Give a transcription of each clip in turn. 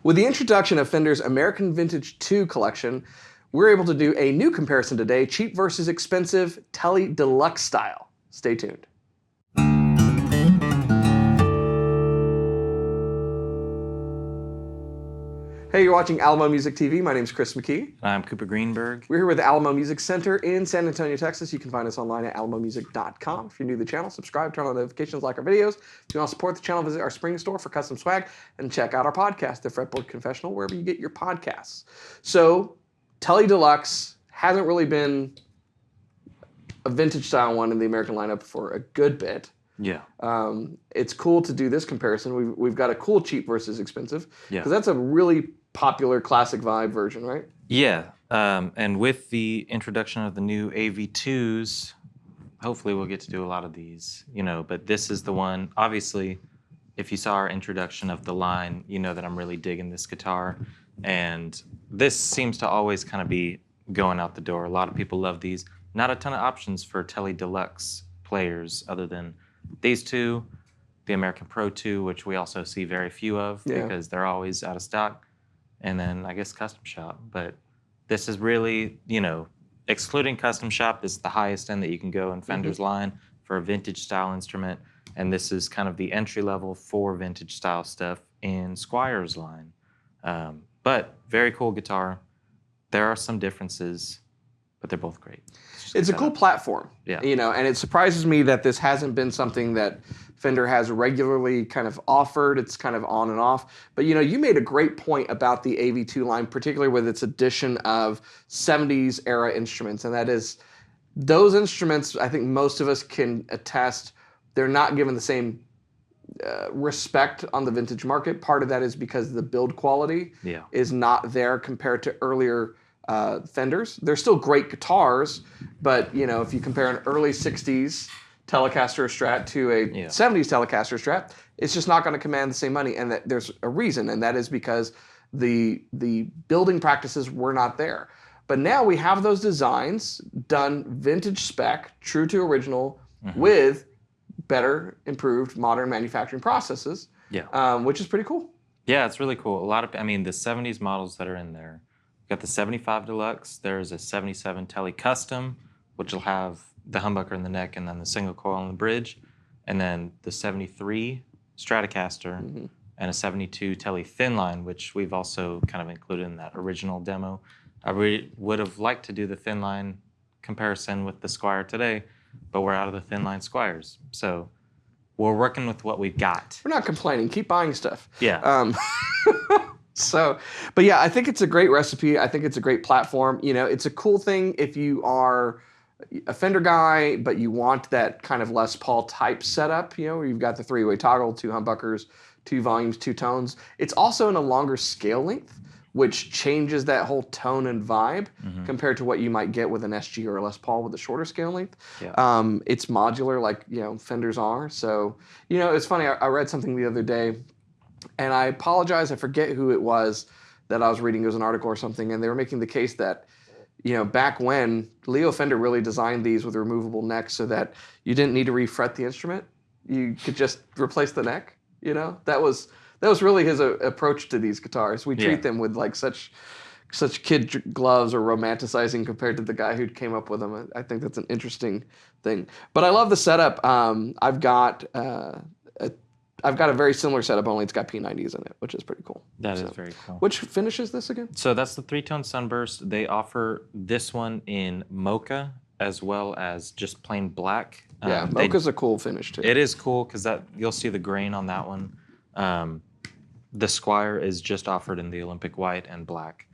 With the introduction of Fender's American Vintage 2 collection, we're able to do a new comparison today, cheap versus expensive, Tele Deluxe style. Stay tuned. Hey, you're watching Alamo Music TV. My name's Chris McKee. I'm Cooper Greenberg. We're here with the Alamo Music Center in San Antonio, Texas. You can find us online at alamomusic.com. If you're new to the channel, subscribe, turn on notifications, like our videos. If you want to support the channel, visit our spring store for custom swag and check out our podcast, the Fretboard Confessional, wherever you get your podcasts. So, Tele Deluxe hasn't really been a vintage style one in the American lineup for a good bit. Yeah. It's cool to do this comparison. We've got a cool cheap versus expensive. Yeah. Because that's a really popular classic vibe version, right? Yeah. And with the introduction of the new AV2s, hopefully we'll get to do a lot of these, but this is the one. Obviously, if you saw our introduction of the line, you know that I'm really digging this guitar. And this seems to always kind of be going out the door. A lot of people love these. Not a ton of options for Tele Deluxe players other than these two, the American Pro 2, which we also see very few of because they're always out of stock, and then I guess Custom Shop. But this is really, excluding Custom Shop, this is the highest end that you can go in Fender's line for a vintage style instrument, and this is kind of the entry level for vintage style stuff in Squier's line. But very cool guitar. There are some differences, but they're both great. It's a cool platform, and it surprises me that this hasn't been something that Fender has regularly kind of offered. It's kind of on and off. But, you made a great point about the AV2 line, particularly with its addition of 70s era instruments. And that is, those instruments, I think most of us can attest, they're not given the same respect on the vintage market. Part of that is because the build quality is not there compared to earlier Fenders. They're still great guitars, but if you compare an early 60s Telecaster Strat to a 70s Telecaster Strat, it's just not going to command the same money. And that there's a reason, and that is because the building practices were not there. But now we have those designs done vintage spec, true to original, with better, improved, modern manufacturing processes, which is pretty cool. Yeah, it's really cool. The 70s models that are in there. Got the 75 Deluxe. There's a 77 Tele Custom, which will have the humbucker in the neck and then the single coil on the bridge. And then the 73 Stratocaster and a 72 Tele Thin Line, which we've also kind of included in that original demo. I really would have liked to do the Thin Line comparison with the Squier today, but we're out of the Thin Line Squiers. So we're working with what we've got. We're not complaining. Keep buying stuff. Yeah. But yeah, I think it's a great recipe. I think it's a great platform. It's a cool thing if you are a Fender guy, but you want that kind of Les Paul type setup, where you've got the three-way toggle, 2 humbuckers, 2 volumes, 2 tones. It's also in a longer scale length, which changes that whole tone and vibe compared to what you might get with an SG or a Les Paul with a shorter scale length. Yeah. It's modular like, Fenders are. So, it's funny. I read something the other day, and I apologize, I forget who it was that I was reading. It was an article or something, and they were making the case that, back when Leo Fender really designed these with removable necks so that you didn't need to refret the instrument. You could just replace the neck, That was really his approach to these guitars. We treat them with like such kid gloves or romanticizing compared to the guy who came up with them. I think that's an interesting thing. But I love the setup. I've got a very similar setup, only it's got P90s in it, which is pretty cool. That is very cool. Which finish is this again? So that's the 3-tone Sunburst. They offer this one in mocha as well as just plain black. Yeah, mocha's a cool finish too. It is cool because you'll see the grain on that one. The Squier is just offered in the Olympic white and black.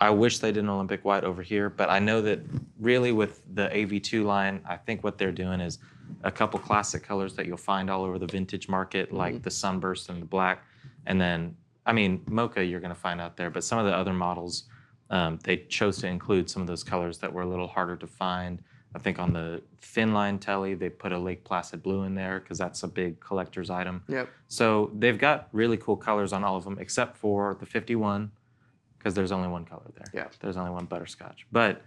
I wish they did an Olympic white over here, but I know that really with the AV2 line, I think what they're doing is a couple classic colors that you'll find all over the vintage market, like the Sunburst and the black. And then, mocha you're going to find out there, but some of the other models, they chose to include some of those colors that were a little harder to find. I think on the Thin Line Tele, they put a Lake Placid blue in there because that's a big collector's item. Yep. So they've got really cool colors on all of them, except for the 51, because there's only one color there. Yeah. There's only one butterscotch. But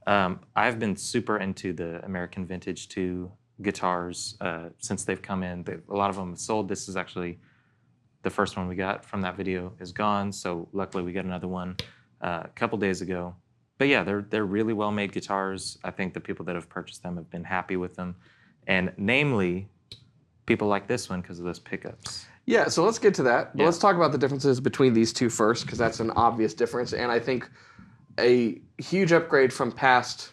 I've been super into the American Vintage 2 guitars since they've come in. A lot of them have sold. This is actually the first one we got from that video is gone. So luckily we got another one a couple days ago. But yeah, they're really well-made guitars. I think the people that have purchased them have been happy with them. And namely, people like this one because of those pickups. Yeah, so let's get to that. But Yeah. let's talk about the differences between these two first, because that's an obvious difference. And I think a huge upgrade from past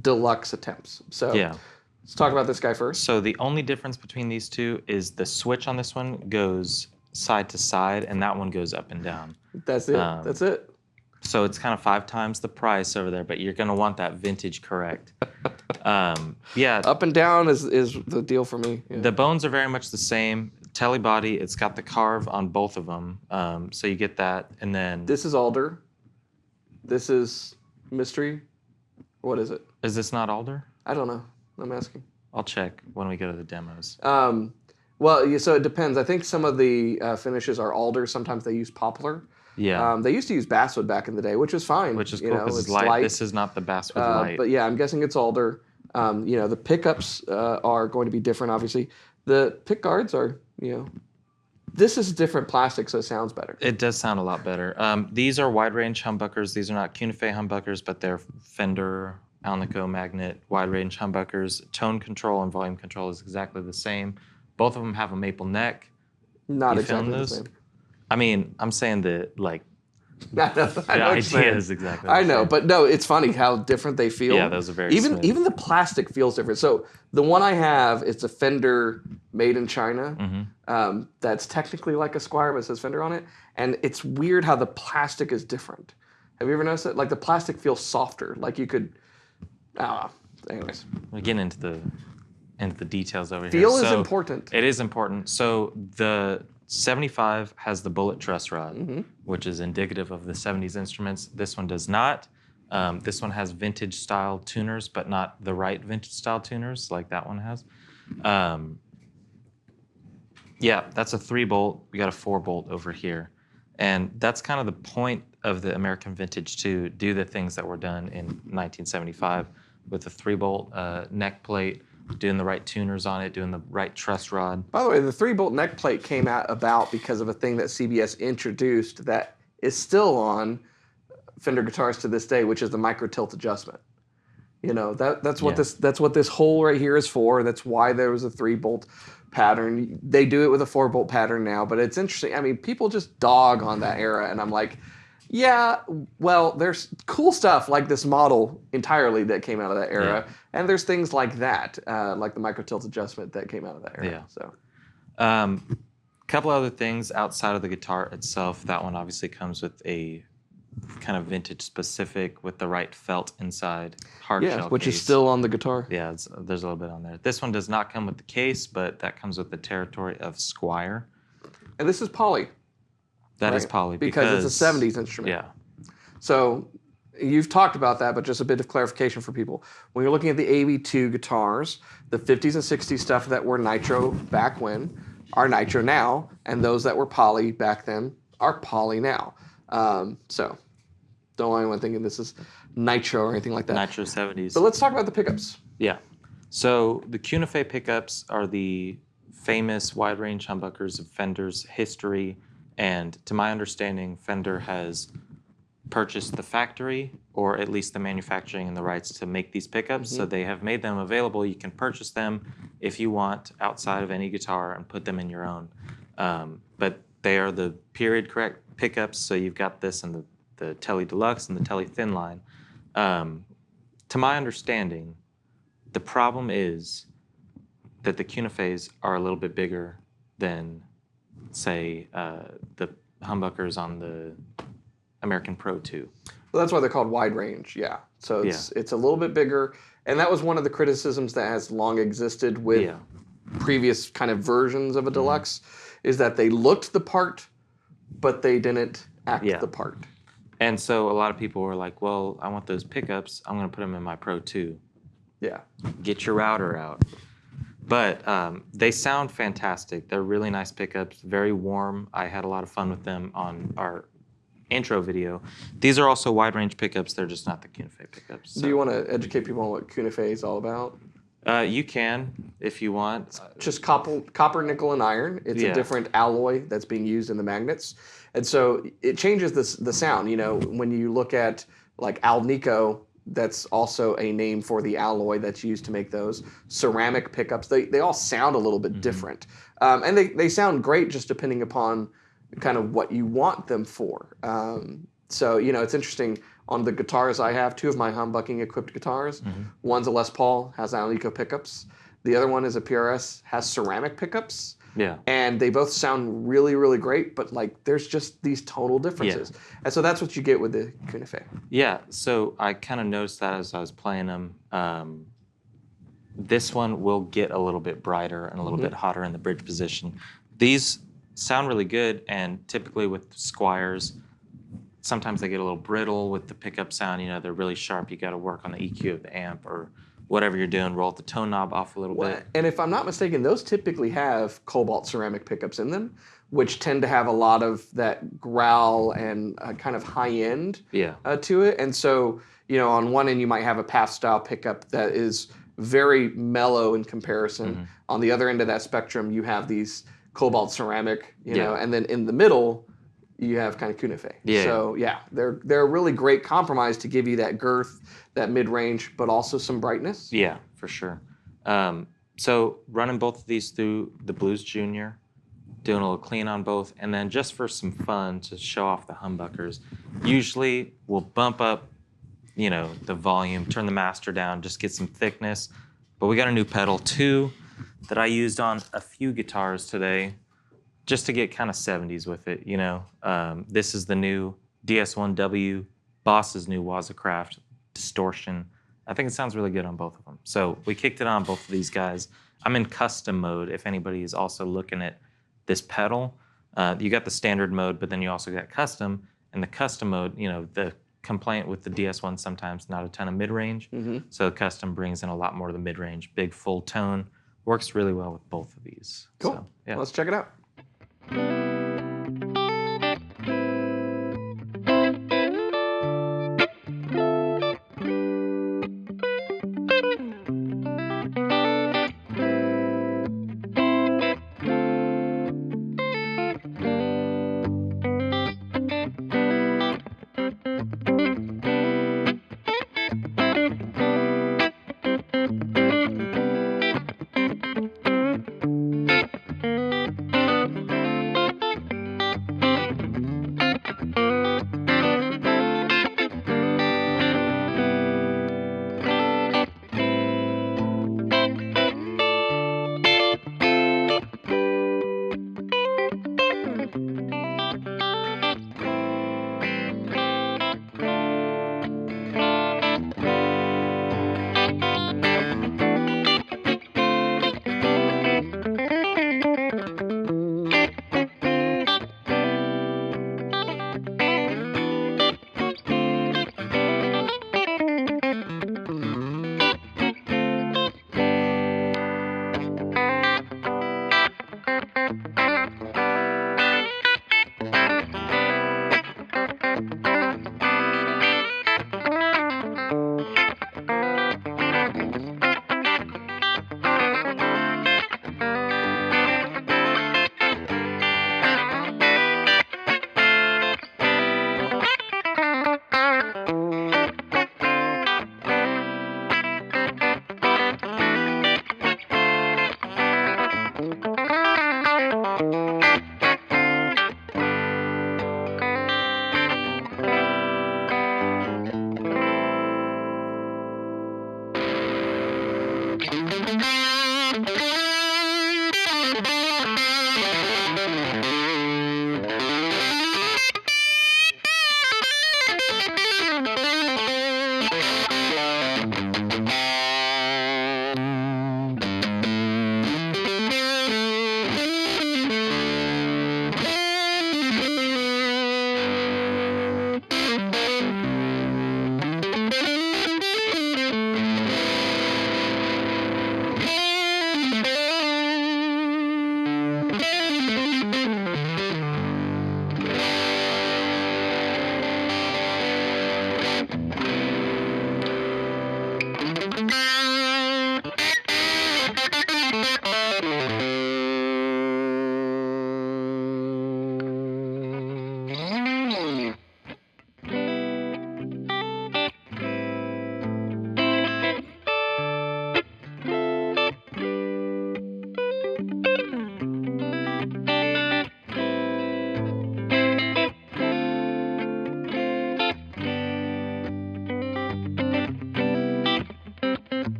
deluxe attempts. So Yeah. let's talk about this guy first. So the only difference between these two is the switch on this one goes side to side, and that one goes up and down. That's it. That's it. So it's kind of 5 times the price over there, but you're going to want that vintage correct. Yeah. Up and down is the deal for me. Yeah. The bones are very much the same. Tele body, it's got the carve on both of them. So you get that, and then... This is alder. This is mystery. What is it? Is this not alder? I don't know. I'm asking. I'll check when we go to the demos. Well, yeah, so it depends. I think some of the finishes are alder. Sometimes they use poplar. Yeah. They used to use basswood back in the day, which is fine. Which is you cool know, because it's light. This is not the basswood light. But yeah, I'm guessing it's alder. You know, the pickups are going to be different, obviously. The pick guards are, you know, this is different plastic, so it sounds better. It does sound a lot better. These are wide range humbuckers. These are not Cunifé humbuckers, but they're Fender, Alnico magnet, wide range humbuckers. Tone control and volume control is exactly the same. Both of them have a maple neck. Not You exactly found the those? same. I mean, I'm saying that like I know the what you're idea saying. is exactly the I know, same. but no, it's funny how different they feel. Yeah, those are very smooth. Even the plastic feels different. So the one I have, it's a Fender made in China. Mm-hmm. That's technically like a Squier, but it says Fender on it. And it's weird how the plastic is different. Have you ever noticed it? Like the plastic feels softer. Like you could, I don't know. Anyways, We're getting into the details over here. feel is So, important. It is important. So the 75 has the bullet truss rod, which is indicative of the 70s instruments. This one does not. This one has vintage style tuners, but not the right vintage style tuners like that one has. Yeah, that's a 3-bolt. We got a 4-bolt over here. And that's kind of the point of the American vintage to do the things that were done in 1975 with the 3-bolt neck plate, doing the right tuners on it, doing the right truss rod. By the way, the 3-bolt neck plate came about because of a thing that CBS introduced that is still on Fender guitars to this day, which is the micro tilt adjustment. You know, that's what this hole right here is for. That's why there was a 3-bolt pattern. They do it with a 4-bolt pattern now, but it's interesting. I mean, people just dog on that era, and I'm like, yeah, well, there's cool stuff like this model entirely that came out of that era, and there's things like that, like the micro tilt adjustment that came out of that era. Yeah. So, Couple other things outside of the guitar itself. That one obviously comes with a kind of vintage specific with the right felt inside hard shell which case. is still on the guitar. Yeah, there's a little bit on there. This one does not come with the case, but that comes with the territory of Squier. And this is poly. That is Right. poly Because it's a 70s instrument. Yeah. So you've talked about that, but just a bit of clarification for people. When you're looking at the AV2 guitars, the 50s and 60s stuff that were nitro back when are nitro now, and those that were poly back then are poly now. So don't want anyone thinking this is nitro or anything like that. Nitro 70s. But let's talk about the pickups. Yeah. So the Cunifé pickups are the famous wide range humbuckers of Fender's history. And to my understanding, Fender has purchased the factory, or at least the manufacturing and the rights to make these pickups. So they have made them available. You can purchase them if you want outside of any guitar and put them in your own. But they are the period correct pickups. So you've got this and the Tele Deluxe and the Tele Thin line. To my understanding, the problem is that the Cunifés are a little bit bigger than, say, the humbuckers on the American Pro 2. Well, that's why they're called wide range, yeah. So it's a little bit bigger. And that was one of the criticisms that has long existed with previous kind of versions of a Deluxe, is that they looked the part, but they didn't act the part. And so a lot of people were like, well, I want those pickups. I'm going to put them in my Pro 2. Yeah. Get your router out. But they sound fantastic. They're really nice pickups, very warm. I had a lot of fun with them on our intro video. These are also wide range pickups. They're just not the Cunifé pickups. So. Do you want to educate people on what Cunifé is all about? You can if you want. Just copper, nickel, and iron. It's a Yeah. different alloy that's being used in the magnets, and so it changes the sound. You know, when you look at like Alnico, that's also a name for the alloy that's used to make those ceramic pickups. They all sound a little bit different, and they sound great just depending upon kind of what you want them for. So you know, it's interesting. On the guitars I have, two of my humbucking equipped guitars. One's a Les Paul, has Alnico pickups. The other one is a PRS, has ceramic pickups. Yeah. And they both sound really, really great, but like there's just these tonal differences. And so that's what you get with the Cunife. Yeah. So I kind of noticed that as I was playing them. This one will get a little bit brighter and a little bit hotter in the bridge position. These sound really good, and typically with Squiers, sometimes they get a little brittle with the pickup sound. You know, they're really sharp. You got to work on the EQ of the amp or whatever you're doing. Roll the tone knob off a little bit. And if I'm not mistaken, those typically have cobalt ceramic pickups in them, which tend to have a lot of that growl and kind of high end to it. And so, you know, on one end you might have a PAF style pickup that is very mellow in comparison. On the other end of that spectrum, you have these cobalt ceramic, you know, and then in the middle, you have kind of Cunife. So yeah, they're a really great compromise to give you that girth, that mid-range, but also some brightness. Yeah, for sure. So running both of these through the Blues Junior, doing a little clean on both, and then just for some fun to show off the humbuckers, usually we'll bump up, you know, the volume, turn the master down, just get some thickness. But we got a new pedal too that I used on a few guitars today, just to get kind of 70s with it, you know. This is the new DS1W, Boss's new Wazacraft Distortion. I think it sounds really good on both of them. So we kicked it on both of these guys. I'm in custom mode if anybody is also looking at this pedal. You got the standard mode, but then you also got custom. And the custom mode, you know, the complaint with the DS1 sometimes not a ton of mid-range. So custom brings in a lot more of the mid-range, big full tone. Works really well with both of these. Cool. So, yeah. Let's check it out.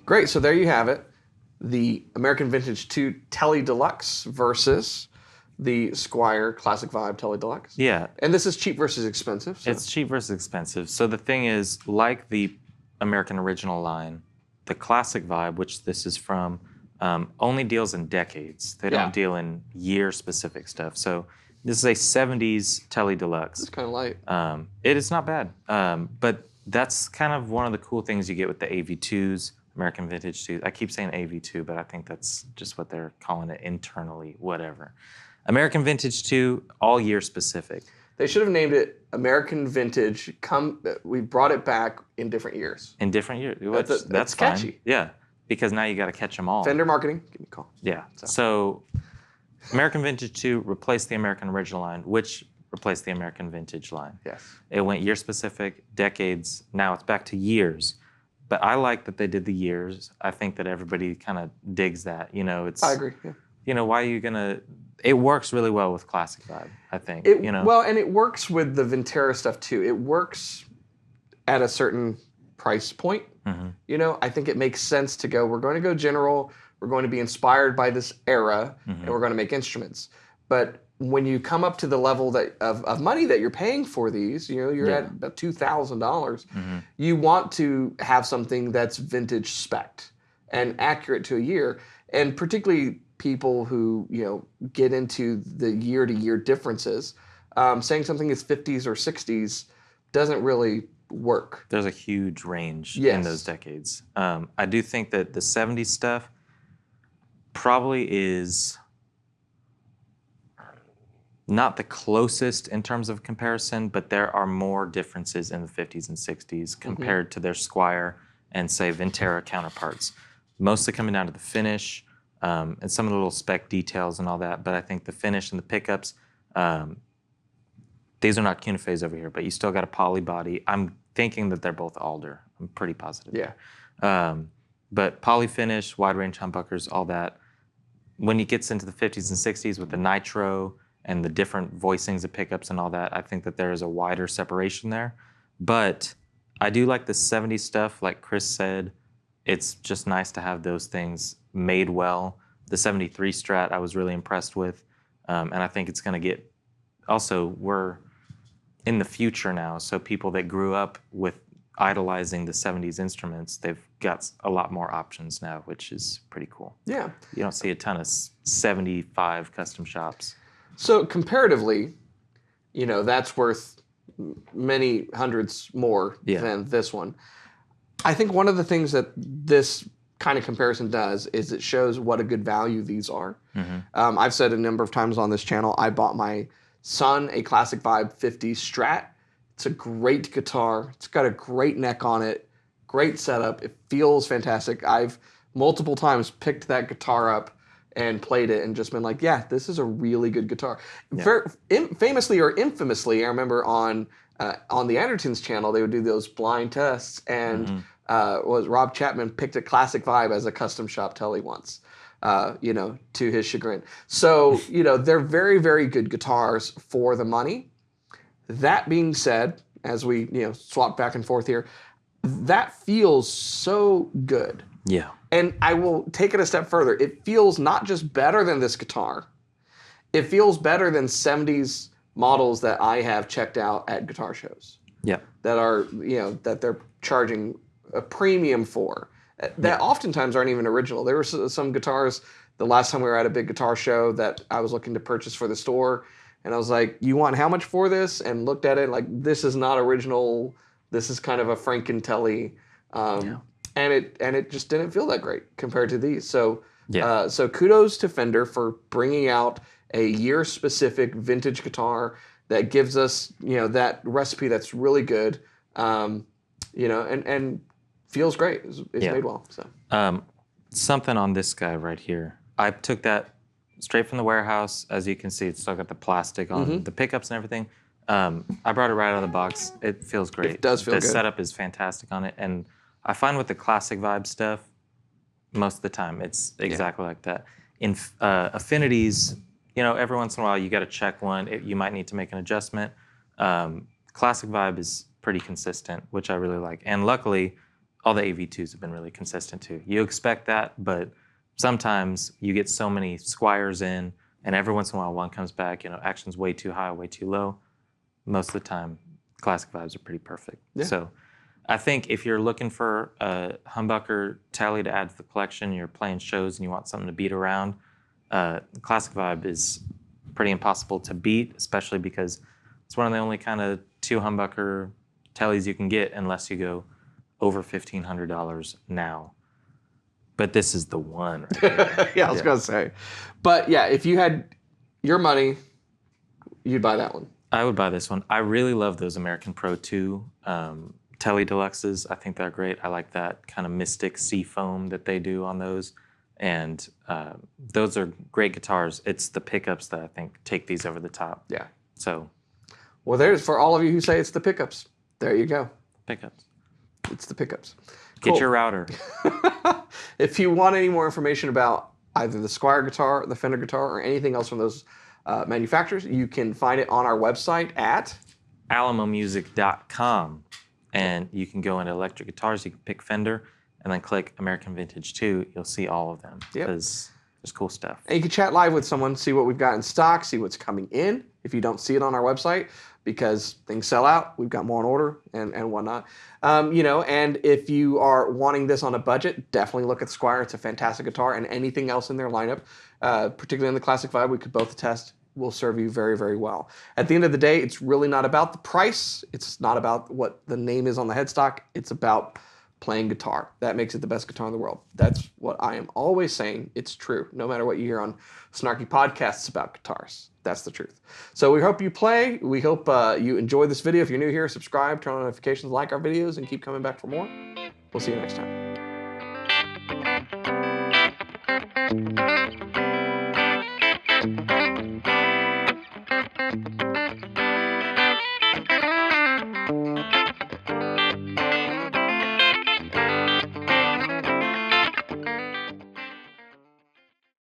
Great, so there you have it. The American Vintage 2 Tele Deluxe versus the Squier Classic Vibe Tele Deluxe. Yeah. And this is cheap versus expensive. So. It's cheap versus expensive. So the thing is, like the American Original line, the Classic Vibe, which this is from, only deals in decades. They don't deal in year-specific stuff. So this is a 70s Tele Deluxe. It's kind of light. It is not bad. But that's kind of one of the cool things you get with the AV2s, American Vintage 2. I keep saying AV2, but I think that's just what they're calling it internally, whatever. American Vintage 2, all year specific. They should have named it American Vintage. We brought it back in different years. In different years. That's fine. Catchy. Yeah, because now you got to catch them all. Fender marketing, give me a call. Yeah. So American Vintage 2 replaced the American Original line, which replaced the American Vintage line. Yes. It went year specific, decades. Now it's back to years. But I like that they did the years. I think that everybody kind of digs that. You know, I agree. Yeah. You know, why are you gonna? It works really well with Classic Vibe, I think. Well, and it works with the Ventera stuff too. It works at a certain price point. Mm-hmm. You know, I think it makes sense to go. We're going to go general. We're going to be inspired by this era, and we're going to make instruments. But when you come up to the level of money that you're paying for these, you know, you're at about $2,000. You want to have something that's vintage spec and accurate to a year, and particularly people who, you know, get into the year-to-year differences. Saying something is 50s or 60s doesn't really work. There's a huge range in those decades. I do think that the 70s stuff probably is not the closest in terms of comparison, but there are more differences in the 50s and 60s compared to their Squier and, say, Ventera counterparts. Mostly coming down to the finish, and some of the little spec details and all that, but I think the finish and the pickups, these are not cuneiforms over here, but you still got a poly body. I'm thinking that they're both alder. I'm pretty positive. Yeah. But poly finish, wide range humbuckers, all that. When it gets into the 50s and 60s with the nitro and the different voicings of pickups and all that, I think that there is a wider separation there. But I do like the 70s stuff, like Chris said. It's just nice to have those things made well. The 73 Strat I was really impressed with. And I think it's going to get... Also, we're in the future now, so people that grew up with idolizing the 70s instruments, they've got a lot more options now, which is pretty cool. Yeah. You don't see a ton of 75 custom shops. So comparatively, you know, that's worth many hundreds more than this one. I think one of the things that this kind of comparison does is it shows what a good value these are. I've said a number of times on this channel, I bought my son a Classic Vibe 50 Strat. It's a great guitar. It's got a great neck on it, great setup. It feels fantastic. I've multiple times picked that guitar up and played it and just been like, yeah, this is a really good guitar. Yeah. Famously or infamously, I remember on the Andertons channel, they would do those blind tests, and was Rob Chapman picked a Classic Vibe as a custom shop Tele once, to his chagrin. So, they're very, very good guitars for the money. That being said, as we, swap back and forth here, that feels so good. Yeah. And I will take it a step further. It feels not just better than this guitar, it feels better than 70s models that I have checked out at guitar shows. Yeah. That are, that they're charging a premium for. That oftentimes aren't even original. There were some guitars the last time we were at a big guitar show that I was looking to purchase for the store. And I was like, you want how much for this? And looked at it like, this is not original. This is kind of a Franken-Telly. And it just didn't feel that great compared to these. So so kudos to Fender for bringing out a year-specific vintage guitar that gives us, that recipe that's really good, and feels great. It's made well. So something on this guy right here. I took that straight from the warehouse. As you can see, it's still got the plastic on the pickups and everything. I brought it right out of the box. It feels great. It does feel good. The setup is fantastic on it, and I find with the Classic Vibe stuff, most of the time it's exactly like that. In affinities, every once in a while you got to check one. You might need to make an adjustment. Classic Vibe is pretty consistent, which I really like. And luckily, all the AV2s have been really consistent too. You expect that, but sometimes you get so many Squiers in, and every once in a while one comes back, action's way too high, way too low. Most of the time, Classic Vibes are pretty perfect. Yeah. So I think if you're looking for a humbucker Tele to add to the collection, you're playing shows and you want something to beat around, Classic Vibe is pretty impossible to beat, especially because it's one of the only kind of 2 humbucker Teles you can get unless you go over $1,500 now. But this is the one right here. Yeah, I was going to say. But yeah, if you had your money, you'd buy that one. I would buy this one. I really love those American Pro 2 Tele Deluxes. I think they're great. I like that kind of mystic sea foam that they do on those. And those are great guitars. It's the pickups that I think take these over the top. Yeah. So. Well, there's for all of you who say it's the pickups. There you go. Pickups. It's the pickups. Get your router. If you want any more information about either the Squier guitar, the Fender guitar, or anything else from those manufacturers, you can find it on our website at alamomusic.com. And you can go into electric guitars, you can pick Fender, and then click American Vintage 2. You'll see all of them. Yep. Because there's cool stuff. And you can chat live with someone, see what we've got in stock, see what's coming in if you don't see it on our website, because things sell out. We've got more on order and whatnot. And if you are wanting this on a budget, definitely look at Squier. It's a fantastic guitar, and anything else in their lineup, particularly in the Classic Vibe, we could both attest will serve you very, very well. At the end of the day, it's really not about the price. It's not about what the name is on the headstock. It's about playing guitar. That makes it the best guitar in the world. That's what I am always saying. It's true. No matter what you hear on snarky podcasts about guitars. That's the truth. So we hope you play. We hope you enjoy this video. If you're new here, subscribe, turn on notifications, like our videos, and keep coming back for more. We'll see you next time.